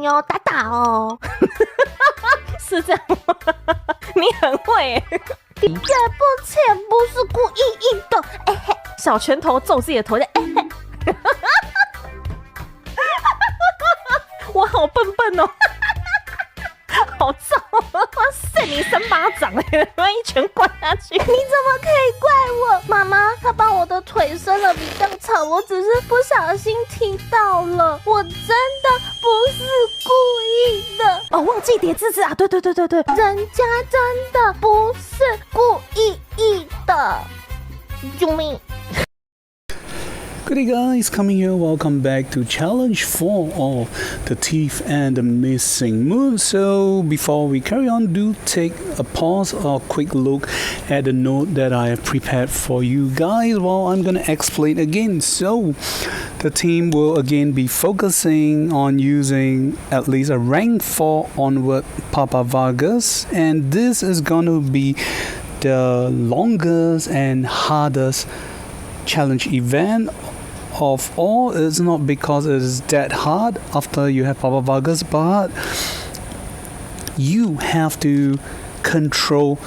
哦，打打哦，是这样吗？你很会耶。对不起，不是故意的。哎嘿，小拳头揍自己的头，哎嘿。我好笨笨哦。好燥！我扇你3巴掌哎，我一拳灌下去。你怎么可以怪我？妈妈，她把我的腿伸了比较长，我只是不小心踢到了，我真的不是故意的。哦，忘记叠字啊！对，人家真的不是故意的。救命！ Good day guys, coming here, welcome back to challenge 4 of the teeth and the missing moon. So before we carry on, do take a pause or quick look at the note that I have prepared for you guys while I'm going to explain again. So the team will again be focusing on using at least a rank 4 onward Papa Vargas, and this is going to be the longest and hardest challenge event of all. It's not because it is that hard after you have Papa Vargas, but you have to control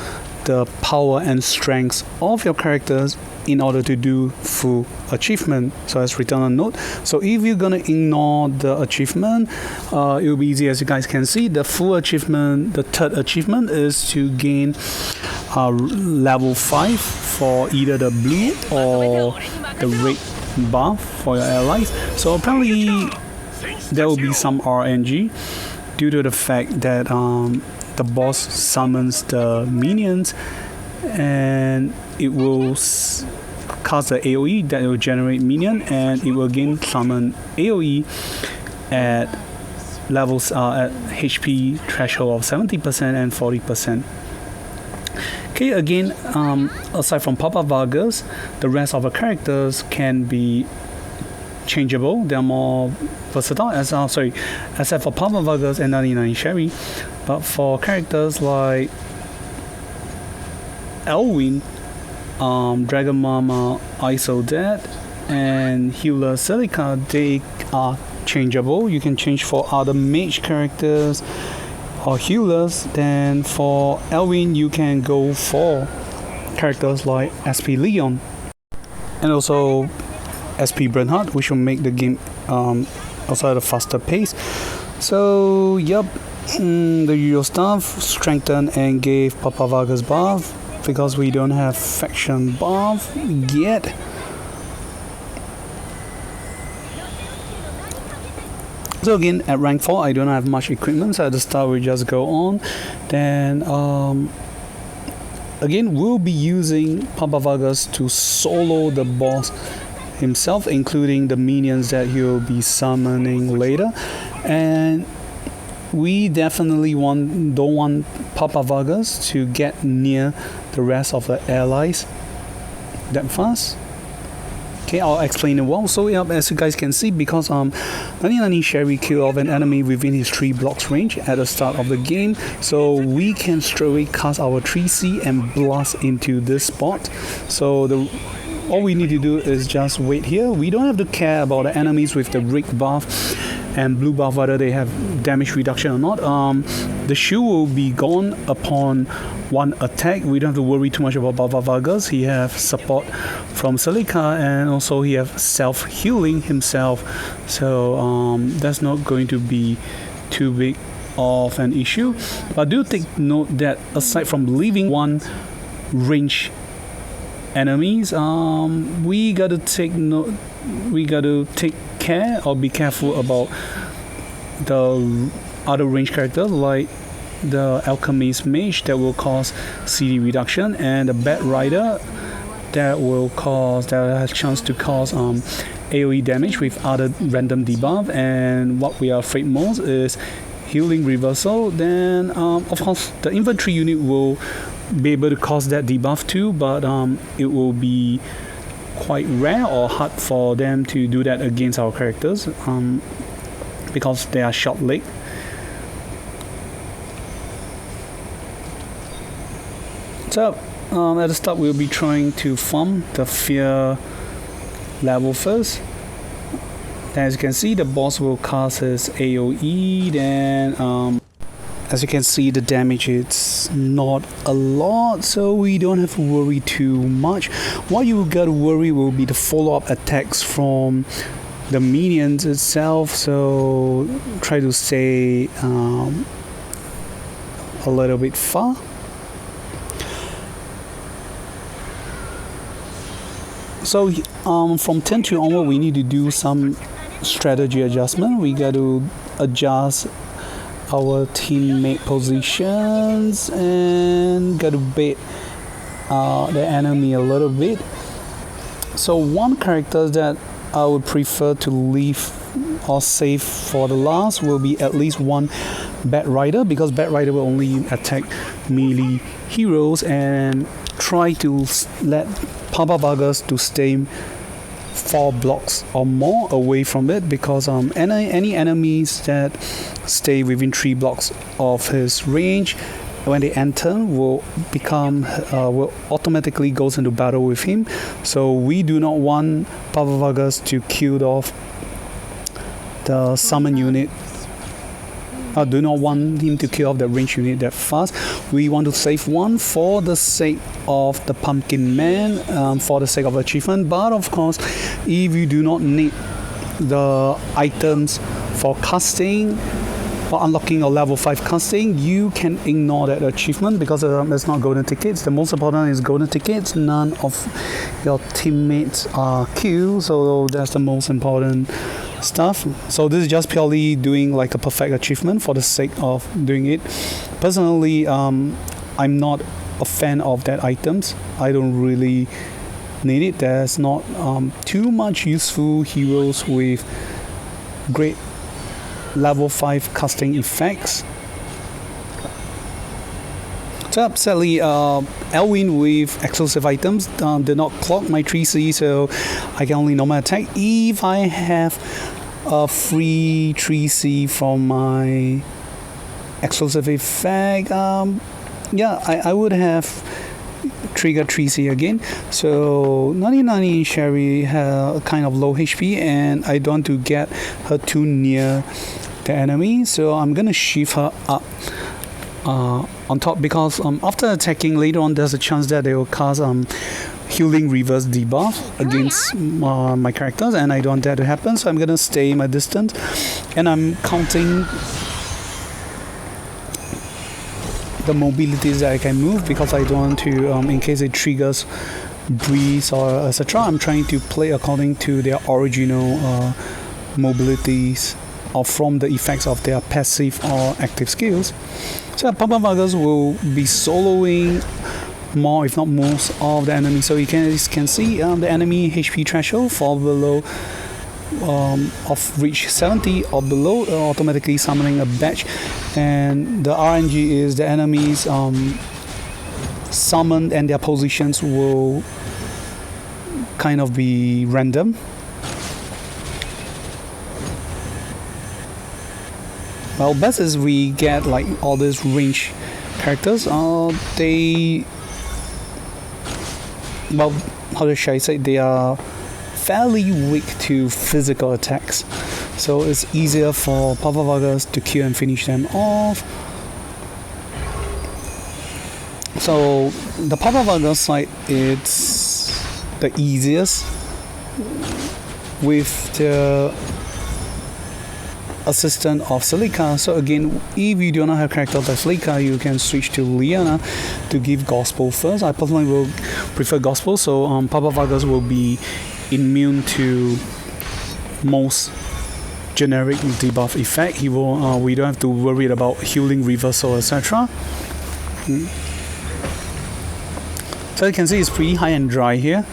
the power and strengths of your characters in order to do full achievement. So as written on note, so if you're gonna ignore the achievement, it will be easy. As you guys can see, the full achievement, the third achievement is to gain level 5 for either the blue or the red buff for your allies. So apparently there will be some RNG due to the fact that the boss summons the minions and it will cast the AoE that will generate minion, and it will again summon AoE at levels at HP threshold of 70% and 40%. Okay, again, aside from Papa Vargas, the rest of the characters can be changeable. They're more versatile, except for Papa Vargas and 99 Sherry. But for characters like Elwyn, Dragon Mama, ISO Dead, and Healer Celica, they are changeable. You can change for other mage characters or healers. Then for Elwyn, you can go for characters like SP Leon and also SP Bernhardt, which will make the game also at a faster pace. So yep, the usual stuff, strengthen and gave Papa Vargas buff because we don't have faction buff yet. So again, at rank 4, I don't have much equipment, so at the start we just go on. Then again, we'll be using Papa Vargas to solo the boss himself, including the minions that he'll be summoning later. And we definitely don't want Papa Vargas to get near the rest of the allies that fast. Okay, I'll explain it well. So yeah, as you guys can see, because 99 Sherry killed off an enemy within his 3 blocks range at the start of the game, so we can straight away cast our 3C and blast into this spot. So all we need to do is just wait here. We don't have to care about the enemies with the red buff and blue buff, whether they have damage reduction or not. The shield will be gone upon one attack. We don't have to worry too much about Papa Vargas. He have support from Celica, and also he have self-healing himself. So that's not going to be too big of an issue. But do take note that aside from leaving one range enemies, we gotta take care or be careful about the other range characters like the Alchemist Mage that will cause CD reduction, and the Bat Rider that has chance to cause AoE damage with other random debuff. And what we are afraid most is healing reversal. Then of course the infantry unit will be able to cause that debuff too, but it will be quite rare or hard for them to do that against our characters because they are short leg. So at the start we'll be trying to farm the fear level first. As you can see, the boss will cast his AoE. Then as you can see, the damage is not a lot, so we don't have to worry too much. What you got to worry will be the follow-up attacks from the minions itself, so try to stay a little bit far. So from 10 to onward, we need to do some strategy adjustment. We got to adjust our teammate positions and got to bait the enemy a little bit. So one character that I would prefer to leave or save for the last will be at least one Bat Rider, because Bat Rider will only attack melee heroes, and try to let Papa Vargas to stay 4 blocks or more away from it, because any enemies that stay within 3 blocks of his range, when they enter, will automatically goes into battle with him. So we do not want Papa Vargas to kill off the summon unit. I do not want him to kill off the range unit that fast. We want to save one for the sake of the Pumpkin Man, for the sake of achievement. But of course, if you do not need the items for casting or unlocking a level 5 casting, you can ignore that achievement, because it's not golden tickets. The most important is golden tickets. None of your teammates are killed, so that's the most important stuff. So this is just purely doing like a perfect achievement for the sake of doing it. Personally, I'm not a fan of that items. I don't really need it. There's not too much useful heroes with great level 5 casting effects. So sadly, Elwyn with exclusive items did not clock my 3C, so I can only normal attack. If I have a free 3C from my exclusive effect, I would have triggered 3C again. So 90 Sherry has kind of low HP, and I don't want to get her too near the enemy, so I'm gonna shift her up on top, because after attacking later on, there's a chance that they will cast healing reverse debuff against my characters, and I don't want that to happen, so I'm gonna stay my distance, and I'm counting the mobilities that I can move, because I don't want to, in case it triggers breeze or etc. I'm trying to play according to their original mobilities, or from the effects of their passive or active skills. So Papa Vargas will be soloing more, if not most, of the enemy. So you can see the enemy HP threshold fall below of reach 70 or below, automatically summoning a badge, and the RNG is the enemies summoned and their positions will kind of be random. Well, best is we get like all these range characters. They, well, how should I say? They are fairly weak to physical attacks, so it's easier for Papa Vargas to kill and finish them off. So the Papa Vargas side, it's the easiest with the assistant of Celica. So again, if you do not have characters like Celica, you can switch to Liana to give Gospel first. I personally will prefer Gospel, so Papa Vargas will be immune to most generic debuff effect. He will we don't have to worry about healing reversal, etc. So you can see it's pretty high and dry here.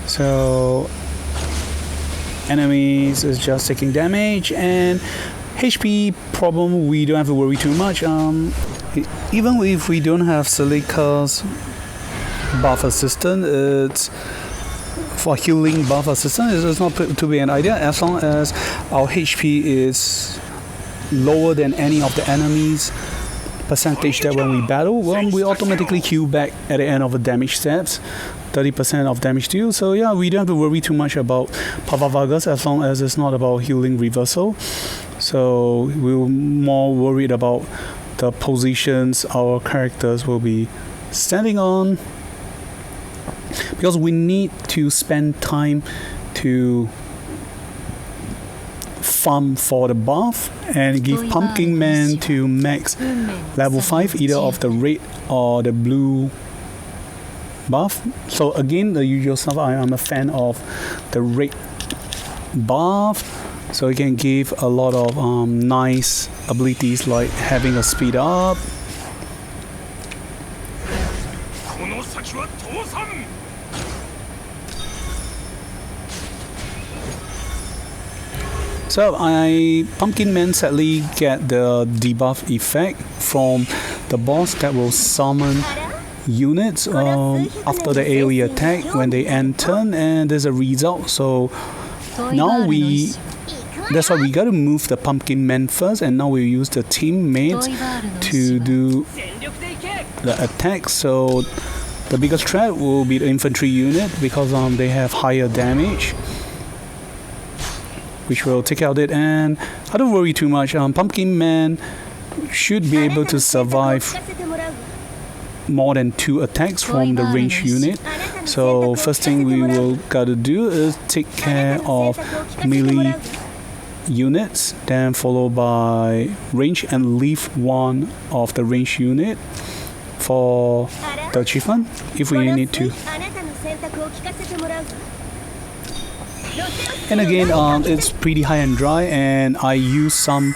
So enemies is just taking damage, and HP problem we don't have to worry too much. Even if we don't have Celica's buff assistant, it's for healing buff assistant, it's not to be an idea, as long as our HP is lower than any of the enemies percentage that when we battle, we automatically heal back at the end of the damage steps. 30% of damage to you. So yeah, we don't have to worry too much about Papa Vargas as long as it's not about healing reversal. So we're more worried about the positions our characters will be standing on, because we need to spend time to farm for the buff and give Pumpkin Man to max level 5, either of the red or the blue buff. So again, the usual stuff, I am a fan of the red buff, so it can give a lot of nice abilities like having a speed up. So Pumpkin Man sadly get the debuff effect from the boss that will summon units after the AoE attack when they end turn, and there's a result. So now that's why we gotta move the Pumpkin Man first, and now we use the teammates to do the attack. So the biggest threat will be the infantry unit, because they have higher damage, which will take out it. And I don't worry too much. Pumpkin Man should be able to survive more than 2 attacks from the range unit. So first thing we will gotta do is take care of melee units, then followed by range, and leave one of the range unit for the achievement if we need to. And again, it's pretty high and dry, and I use some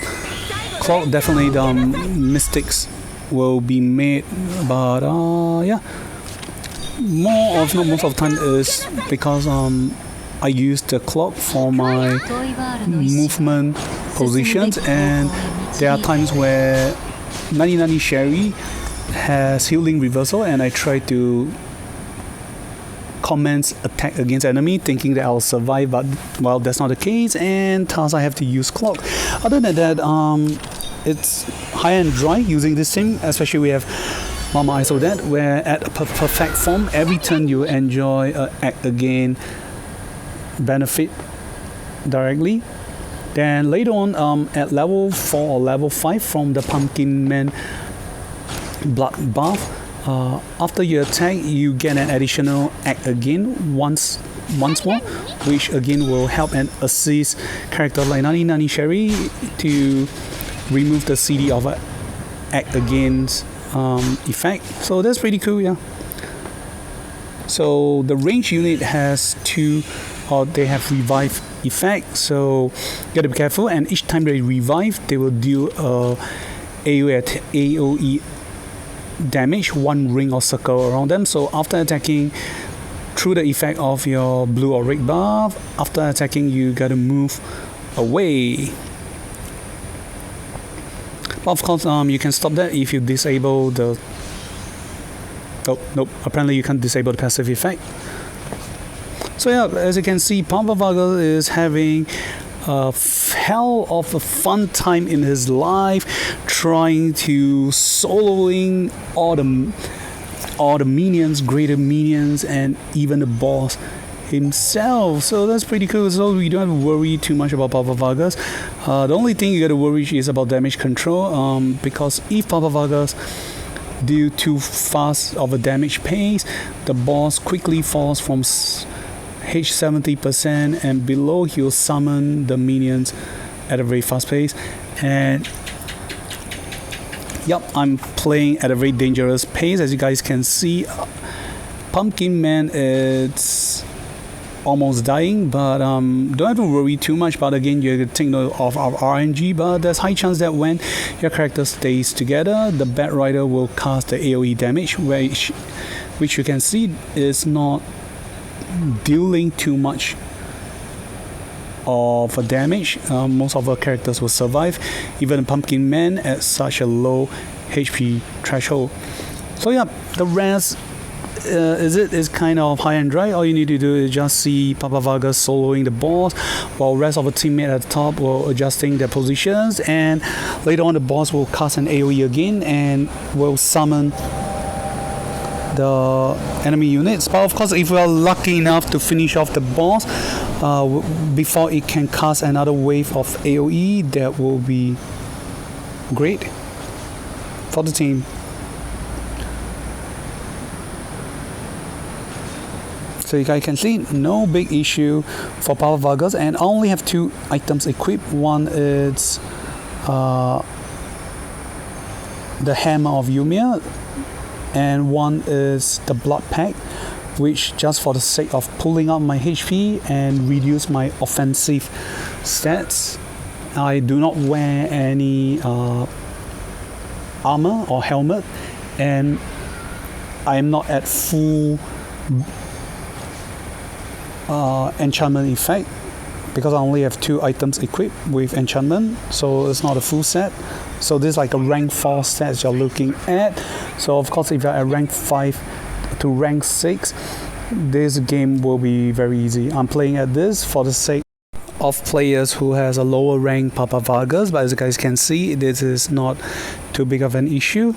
clock. Definitely the mistakes will be made, but yeah, most of the time is because I use the clock for my movement positions, and there are times where 99 Sherry has healing reversal, and I try to commence attack against enemy thinking that I'll survive, but well, that's not the case, and thus I have to use clock. Other than that, it's high and dry using this sim, especially we have Mama ISO that, where at perfect form every turn you enjoy act again benefit directly. Then later on at level 4 or level 5 from the Pumpkin Man blood buff, after you attack you get an additional act again once more, which again will help and assist character like Nani Sherry to remove the CD of act against effect. So that's pretty cool, yeah. So the range unit has 2, or they have revive effect, so you gotta be careful, and each time they revive they will deal AoE damage, 1 ring or circle around them. So after attacking through the effect of your blue or red buff, after attacking you gotta move away. But of course you can stop that if you disable the nope, apparently you can't disable the passive effect. So yeah, as you can see, Papa Vargas is having a hell of a fun time in his life, trying to soloing all the minions, greater minions, and even the boss himself. So that's pretty cool. So we don't have to worry too much about Papa Vargas. The only thing you got to worry is about damage control, because if Papa Vargas do too fast of a damage pace, the boss quickly falls from H 70% and below. He'll summon the minions at a very fast pace, and yep, I'm playing at a very dangerous pace. As you guys can see, Pumpkin Man is almost dying, but don't have to worry too much. But again, you have to take note of our RNG, but there's high chance that when your character stays together, the Bat Rider will cast the AoE damage, which you can see is not dealing too much of a damage. Most of our characters will survive, even Pumpkin Man at such a low HP threshold. So yeah, the rest is kind of high and dry. All you need to do is just see Papa Vargas soloing the boss, while rest of the teammate at the top will adjusting their positions, and later on the boss will cast an AoE again and will summon the enemy units. But of course, if we are lucky enough to finish off the boss before it can cast another wave of AoE, that will be great for the team. So you guys can see, no big issue for Power Vargas, and I only have 2 items equipped. One is the Hammer of Yumia, and one is the Blood Pack, which just for the sake of pulling up my HP and reduce my offensive stats. I do not wear any armor or helmet, and I am not at full enchantment effect because I only have 2 items equipped with enchantment, so it's not a full set. So this is like a rank 4 stats you're looking at. So of course, if you're at rank 5 to rank 6, this game will be very easy. I'm playing at this for the sake of players who has a lower rank Papa Vargas, but as you guys can see, this is not too big of an issue.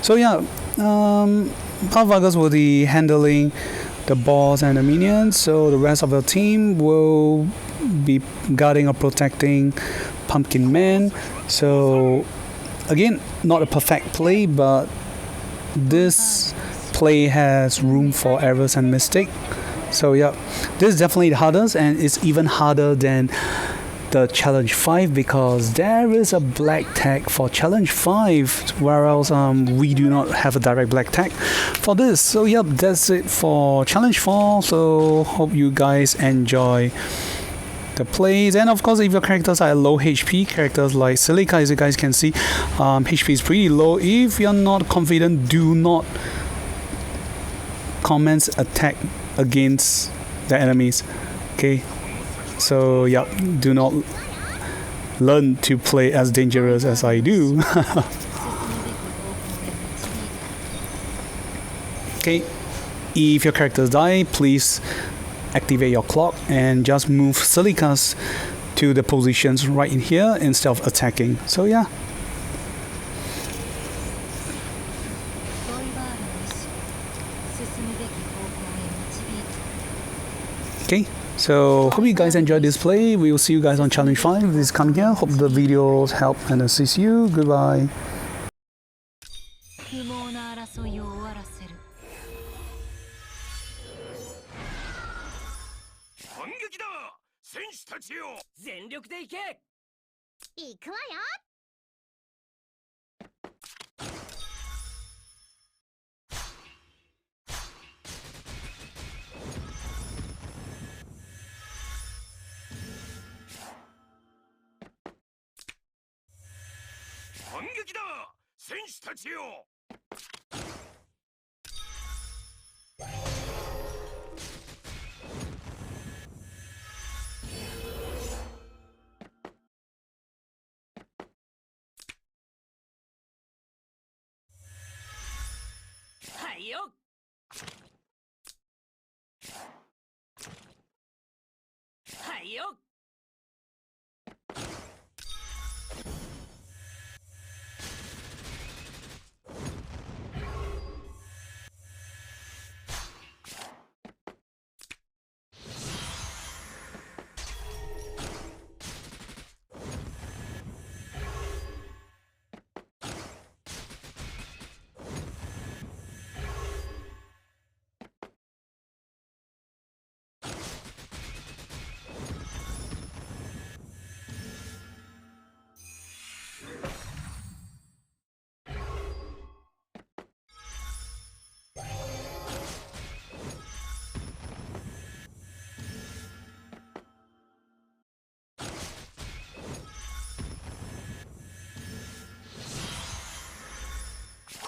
So yeah, Papa Vargas will be handling the boss and the minions, so the rest of the team will be guarding or protecting Pumpkin Man. So again, not a perfect play, but this play has room for errors and mistake. So yeah, this is definitely the hardest, and it's even harder than the challenge 5 because there is a black tag for challenge 5, whereas we do not have a direct black tag for this. So yep, that's it for challenge 4. So hope you guys enjoy the plays, and of course, if your characters are low HP, characters like Silica, as you guys can see, HP is pretty low. If you're not confident, do not commence attack against the enemies. Okay, so yeah, do not learn to play as dangerous as I do. Okay, if your characters die, please activate your clock and just move Silicas to the positions right in here instead of attacking. So yeah. Okay, so hope you guys enjoyed this play. We will see you guys on challenge 5. This is coming here. Hope the videos help and assist you. Goodbye.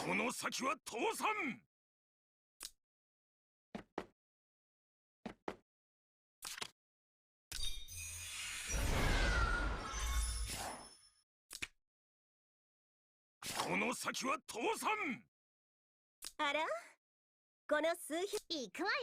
この先は倒産。この先は倒産。あら、この数百いくわよ。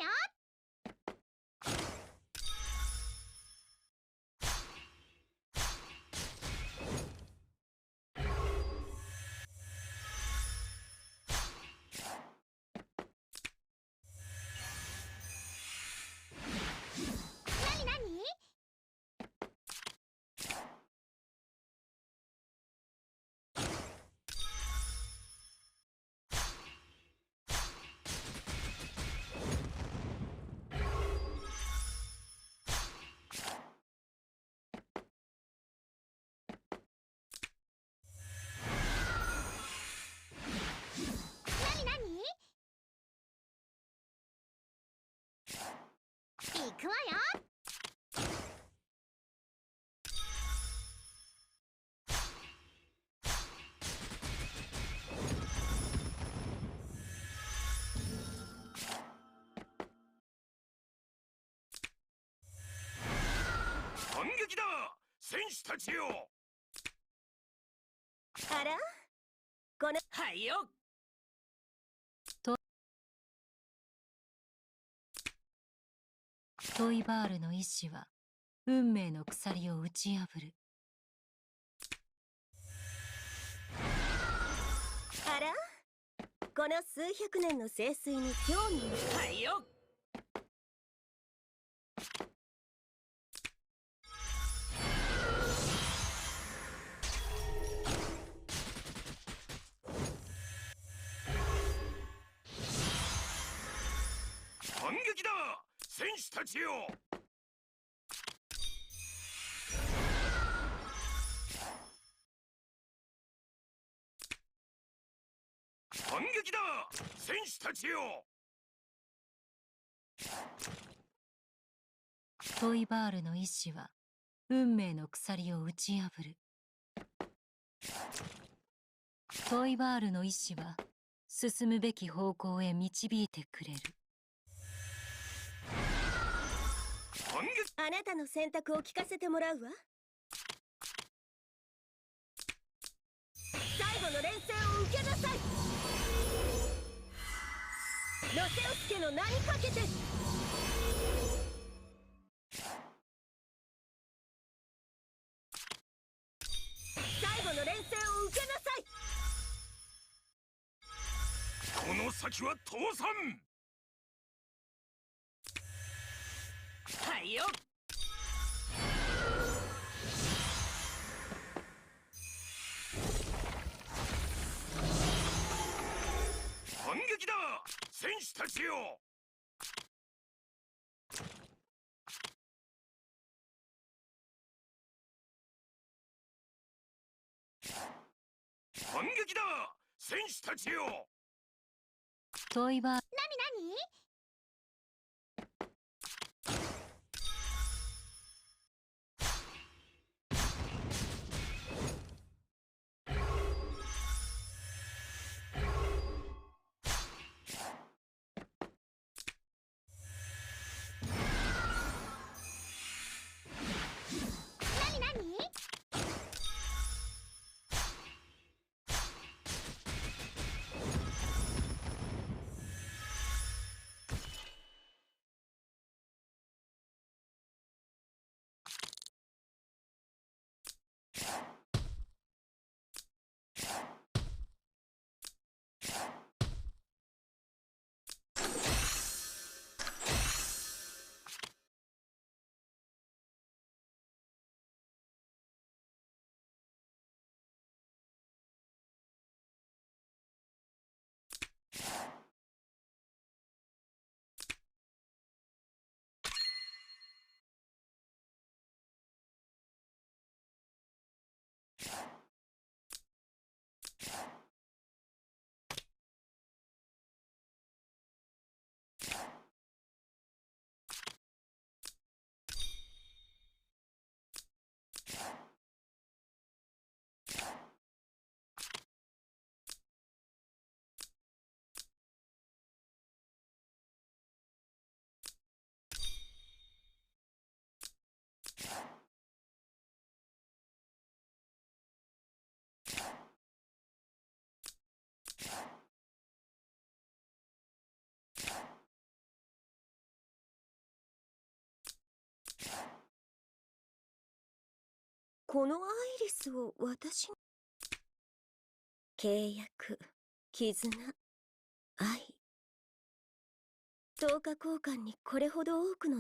くわよ。反撃だ、戦士たちよ。あら、このはいよ。トイバールの意志は運命の鎖を打ち破る。あら、この数百年の聖水に興味を。はいよ。反撃だ、戦士たちよ。反撃だ、戦士たちよ。トイバールの意志は運命の鎖を打ち破る。トイバールの意志は進むべき方向へ導いてくれる。反撃。あなたの選択を聞かせてもらうわ。最後の連戦を受けなさい。ロセオス家の名にかけて。最後の連戦を受けなさい。この先は倒産。はいよ。反撃だ、戦士たちよ。反撃だ、戦士たちよ。トイバール。なになに。このアイリスを私に。契約、絆、愛。10日交換にこれほど多くの